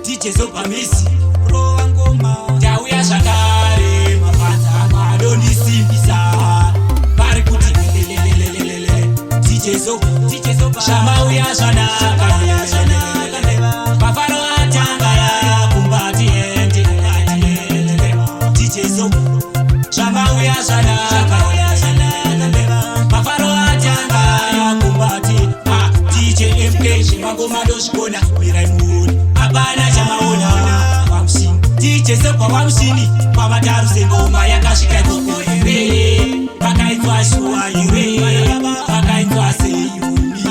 DJ Zopa Messi Pro Angoma Jauya Shakare Mafanza Madoni Simbisa Barikuti DJ Zopa Shamauya Shanaka Pafaro Atangaya Kumbati DJ Zopa Shamauya Shanaka Pafaro Atangaya Kumbati DJ MK Shimangoma Doshkona Miraimuni Abana chamaona wamshini DJ Zopa wamshini kwa mataru sengoma yakashika koko ire Pakaitwa shua ire Pakaitwa seyuni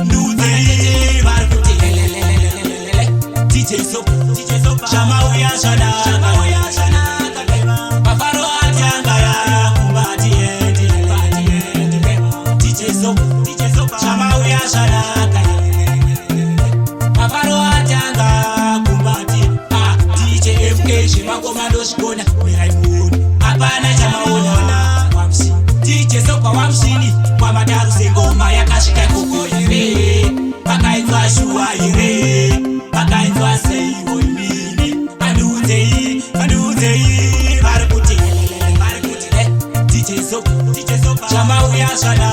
Nduze Varkuti DJ Zopa Shamauya shana Pafaro atanga ya kumbati DJ Zopa Shamauya shana Shimangoma shikona Miraimuni Abana chamaona wamshini DJ Zopa wamshini kwa madaru sengoma yakashika koko ire Pakaitwa shua ire Pakaitwa seyuni Nduze Varikuti DJ Zopa Shamauya shana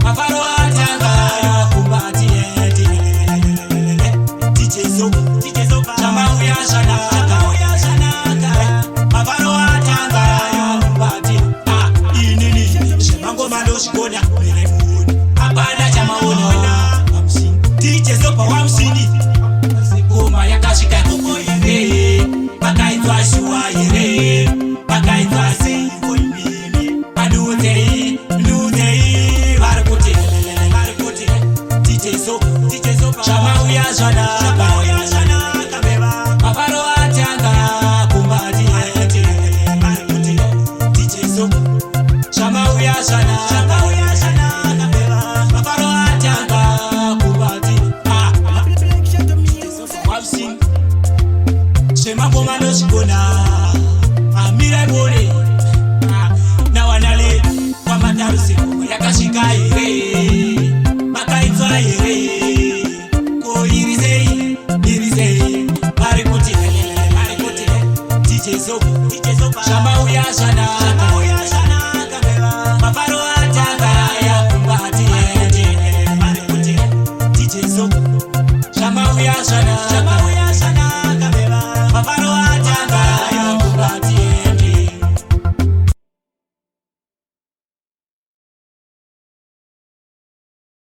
Pafaro atanga kumbati DJ Zopa Shamauya Shanaka Pafaro atanga kumbati inini Shimangoma shikona Miraimuni Abana chamaona wamshini DJ Zopa wamshini sengoma yakashika koko ire Pakaitwa shua ire Pakaitwa seyuni Nduze Varikuti DJ Zopa Shamauya Shanaka Pafaro atanga kumbati DJ Zopa Shamauya Shanaka Pafaro atanga kumbati wamshini Shimangoma shikona Miraimuni na wanale kwa mataru sengoma yakashika ire Pakaitwa ire ko irizei Varikuti DJ Zopa Shamauya Shanaka